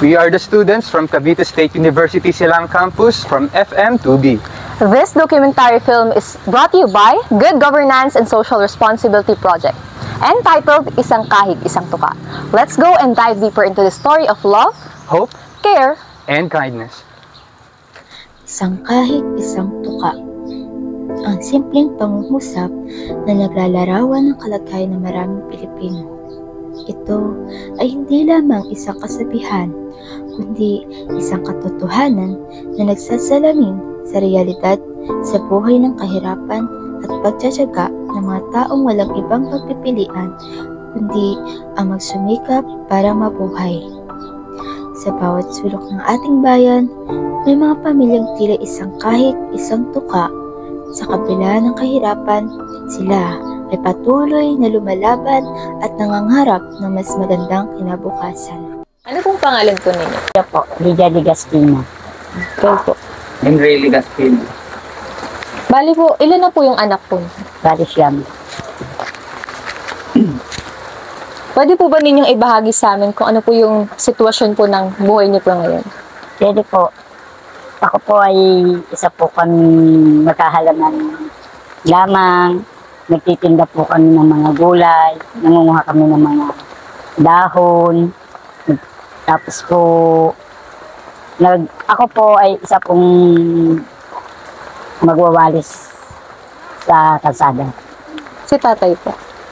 We are the students from Cavite State University Silang Campus from FM2B. This documentary film is brought to you by Good Governance and Social Responsibility Project, entitled Isang Kahig, Isang Tuka. Let's go and dive deeper into the story of love, Hope, care, and kindness. Isang kahig, isang tuka. Ang simpleng pangungusap na naglalarawan ng kalagayan ng maraming Pilipino. Ito ay hindi lamang isang kasabihan, kundi isang katotohanan na nagsasalamin sa realidad sa buhay ng kahirapan at pagtsatsaga ng mga taong walang ibang pagpipilian, kundi ang magsumikap para mabuhay. Sa bawat sulok ng ating bayan, may mga pamilyang tila isang kahig, isang tuka. Sa kabila ng kahirapan, sila ay patuloy na lumalaban at nangangarap ng mas magandang kinabukasan. Ano pong pangalan po ninyo? Ito po, Lydia Ligastino. Ikaw po. Henry Ligastino. Bali po, ilan na po yung anak po? Bali siyam. Pwede po ba ninyong ibahagi sa amin kung ano po yung sitwasyon po ng buhay niyo po ngayon? Pwede po. Ako po ay isa po kami magkahalaman lamang. Nagtitinda po kami ng mga gulay. Nangunguha kami ng mga dahon. Tapos po, ako po ay isa pong magwawalis sa kalsada. Si tatay po.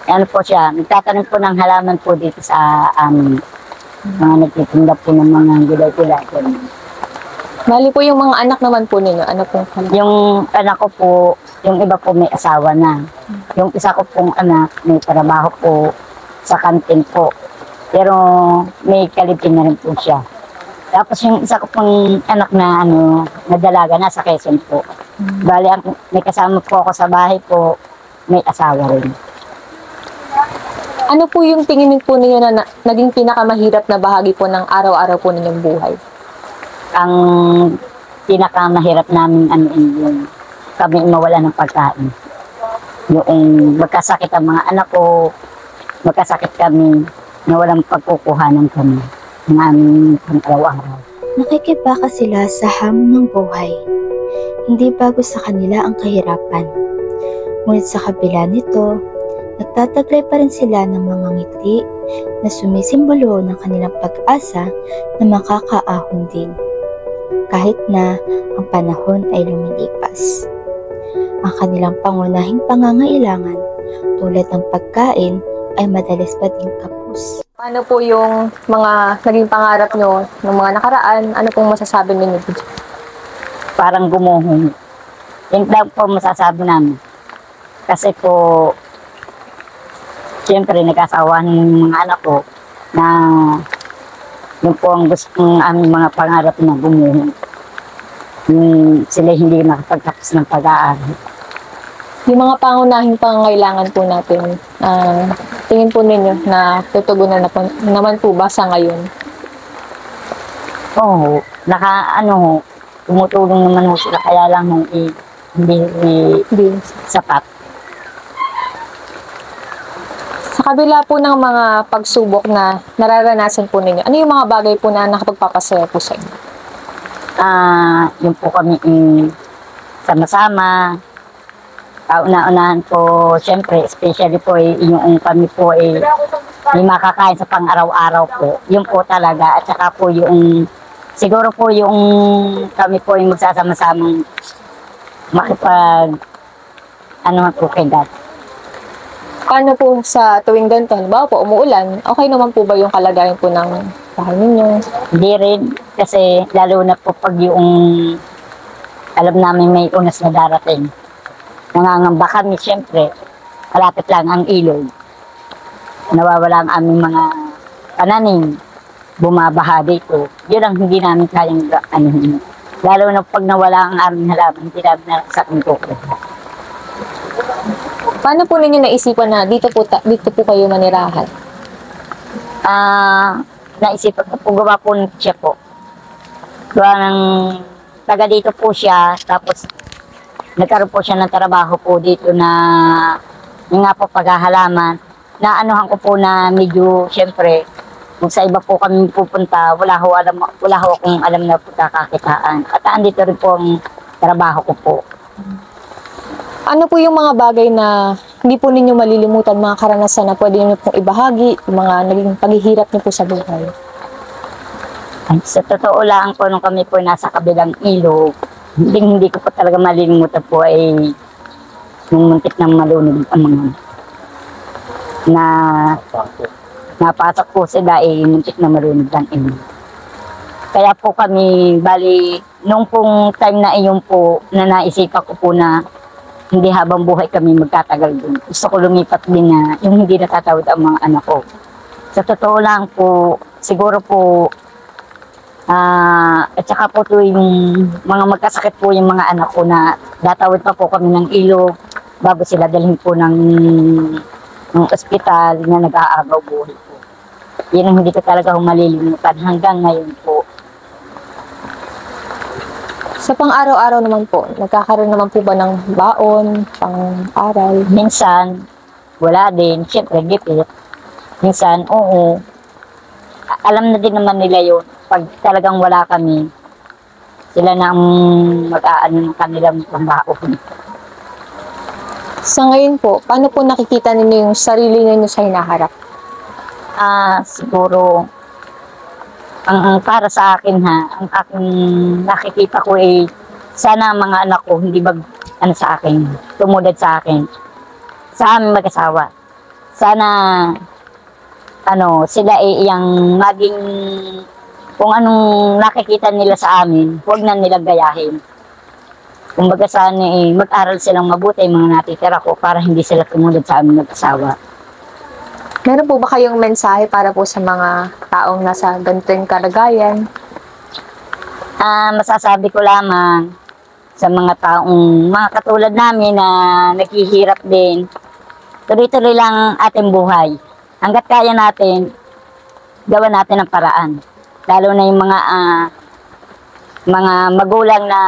Ano po siya, nagtatanim po ng halaman po dito sa amin. Mga nagtitinda po ng mga gulay-gulay. Bali po yung mga anak naman po ninyo, ano pong kanila? Yung anak ko po, yung iba po may asawa na. Yung isa ko pong anak, may trabaho po sa kantin po. Pero may kalipin na rin po siya. Tapos yung isa ko pong anak na na dalaga, nasa Quezon po. Bali, may kasama po ako sa bahay po, may asawa rin. Ano po yung tingin po ninyo na naging pinakamahirap na bahagi po ng araw-araw po ninyong buhay? Ang pinakamahirap namin yung kami mawala ng pagkain. Yung magkasakit ang mga anak ko, magkasakit kami, na walang pagkukuhanan kami ng aming pang-araw-araw. Nakikibaka sila sa hamon ng buhay. Hindi bago sa kanila ang kahirapan. Ngunit sa kabila nito, nagtataglay pa rin sila ng mga ngiti na sumisimbolo ng kanilang pag-asa na makakaahon din. Kahit na ang panahon ay lumilipas. Ang kanilang pangunahing pangangailangan tulad ng pagkain ay madalas pa din kapos. Ano po yung mga naging pangarap nyo ng mga nakaraan? Ano pong masasabi ninyo? Parang gumuhon. Yan lang po masasabi namin. Kasi po, siyempre nagkasawahan ng mga anak ko na yun po ang gusto ng aming mga pangarap na gumuhon. Sila hindi nakapagtapos ng pag-aaral. Yung mga pangunahing pangangailangan po natin, tingin po ninyo na tutugunan na po, naman po ba sa ngayon? Oo, tumutulong naman ho sila, kaya lang hindi sapat. Sa kabila po ng mga pagsubok na nararanasan po ninyo, ano yung mga bagay po na nakapagpapasaya po sa inyo? Yung po kami sama-sama. Kauna-unahan po, siyempre, especially po yung kami po may makakain sa pang-araw-araw po. Yun po talaga. At saka po siguro po yung kami po yung magsasama-samang po kay God. Paano po sa tuwing ganito? Halimbawa po, umuulan, okay naman po ba yung kalagayan po ng bahay ninyo? Hindi rin, kasi lalo na po pag yung alam namin may unas na darating. Nangangamba kami, siyempre, malapit lang ang ilog. Nawawala ang aming mga pananim, bumabaha dito. Yun ang hindi namin kayang lalo na pag nawala ang aming halaman, hindi namin narasakin po. Paano po ninyo naisipan na dito po kayo manirahan? Naisipan ko po, gawa po siya po. Gawa ng taga dito po siya, tapos nagkaroon po siya ng trabaho po dito na yung nga po paghahalaman. Naanuhan ko po na medyo, syempre, Kung sa iba po kami pupunta, wala ho akong alam na pagkakakitaan. At andito rin po ang trabaho ko po. Ano po yung mga bagay na hindi po ninyo malilimutan, mga karanasan na pwede niyo pong ibahagi, yung mga naging paghihirap niyo po sa buhay? Ay, sa totoo lang po, nung kami po nasa kabilang ilog, hindi ko po talaga malilimutan po ay nung muntik ng malunod ang mga na napasok po sila ay muntik na malunod ang ilog. Kaya po kami, bali, nung pong time na iyon po, na naisipan ko po na hindi habang buhay kami magtatagal doon. Gusto ko lumipat din na yung hindi natatawid ang mga anak ko. Sa totoo lang po, siguro po, at saka po ito yung mga magkasakit po yung mga anak ko na tatawid pa po kami ng ilog bago sila dalhin po ng ospital na nag-aagaw buhay po. Yan ang hindi ko talaga malilimutan hanggang ngayon po. Sa pang-araw-araw naman po, nagkakaroon naman po ba ng baon, pang-aral? Minsan, wala din. Siyempre, gipit. Minsan, oo. Alam na din naman nila yun. Pag talagang wala kami, sila na ang mag-aano ng kanilang pambaon. Sa ngayon po, paano po nakikita ninyo yung sarili ninyo sa hinaharap? Siguro, ang para sa akin ang aking nakikita ko ay sana mga anak ko hindi sa akin, tumulad sa akin, sa aming mag-asawa. Sana sila ay iyang maging kung anong nakikita nila sa amin, huwag na nilang gayahin. Kumbaga sana mag-aral silang mabuti yung mga natitira ko para hindi sila tumulad sa aming mag-asawa. Meron po ba kayong mensahe para po sa mga taong nasa ganitong kalagayan? Masasabi ko lamang sa mga taong mga katulad namin na naghihirap din, tuloy-tuloy lang ating buhay. Hanggat kaya natin, gawa natin ang paraan. Lalo na yung mga magulang na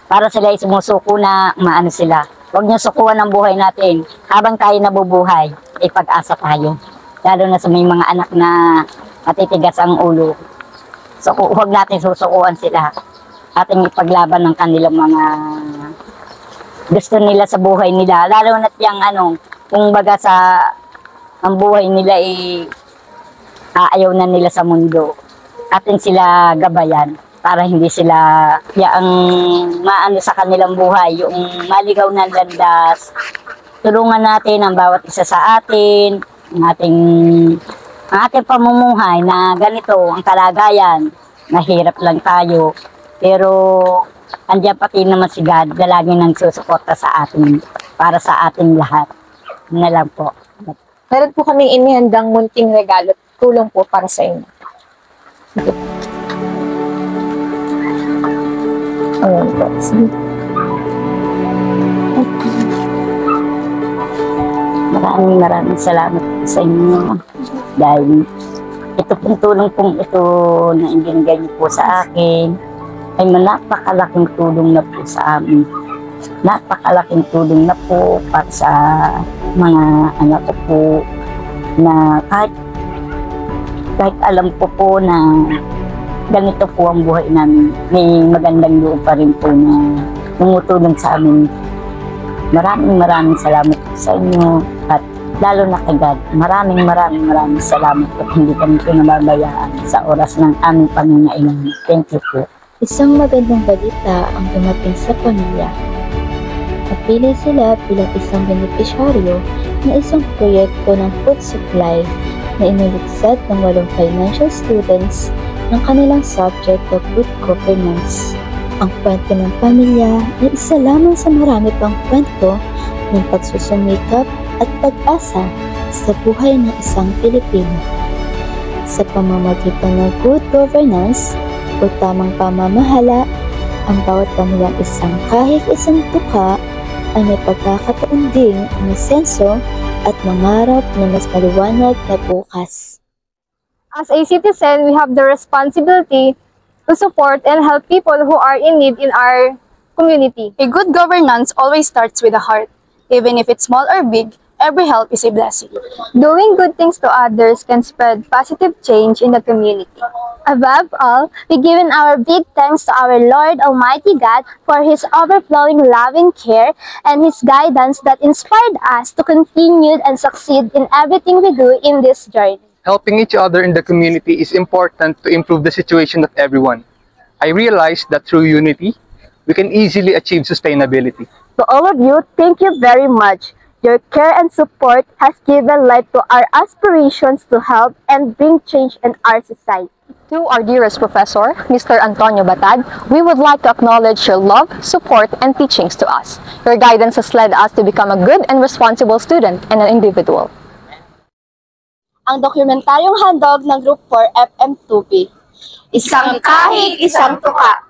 para sila ay sumusuko na maano sila. Huwag niyo sukuan ang buhay natin. Habang tayo nabubuhay, ay pag-asa tayo. Lalo na sa may mga anak na matitigas ang ulo. So, huwag natin susukuan sila. Ating ipaglaban ng kanilang mga gusto nila sa buhay nila. Lalo na yung kung baga ang buhay nila ay aayaw na nila sa mundo. Atin sila gabayan para hindi sila ang maano sa kanilang buhay, yung maligaw na landas. Tulungan natin ang bawat isa sa atin, ang ating pamumuhay na ganito ang kalagayan. Nahirap lang tayo, pero andiyan pati naman si God na lagi nang susuporta sa atin, para sa ating lahat. Yun na lang po. Meron po kaming inihandang munting regalo, tulong po para sa inyo. Sige. Ayan po. Sige. Maraming salamat sa inyo. Dahil ito pong tulong pong ito na ibinigay niyo po sa akin ay napakalaking tulong na po sa amin. Napakalaking tulong na po para sa mga anak ko po na kahit alam ko po na ganito po ang buhay namin, may magandang loob pa rin po na tumutulong sa amin. Maraming salamat po sa inyo at lalo na kay God. Maraming salamat at hindi kami po nababayaan sa oras ng aming pangangailangan. Thank you po. Isang magandang balita ang dumating sa pamilya. Napili sila bilang isang benepisyaryo na isang proyekto ng food supply na inuligsad ng 8 financial students ng kanilang subject of good governance. Ang kwento ng pamilya ay isa lamang sa marami pang kwento ng pagsusumikap at pag-asa sa buhay ng isang Pilipino. Sa pamamagitan ng good governance o tamang pamamahala, ang bawat pamilyang isang kahit isang tuka ay may pagkakataon ding umasenso at mangarap na mas maliwanag na bukas. As a citizen, we have the responsibility to support and help people who are in need in our community. A good governance always starts with the heart. Even if it's small or big, every help is a blessing. Doing good things to others can spread positive change in the community. Above all, we give our big thanks to our Lord Almighty God for His overflowing loving care and His guidance that inspired us to continue and succeed in everything we do in this journey. Helping each other in the community is important to improve the situation of everyone. I realized that through unity, we can easily achieve sustainability. To all of you, thank you very much. Your care and support has given life to our aspirations to help and bring change in our society. To our dearest professor, Mr. Antonio Batad, we would like to acknowledge your love, support, and teachings to us. Your guidance has led us to become a good and responsible student and an individual. Ang dokumentaryong handog ng Group 4 FM2P. Isang kahig, isang tuka.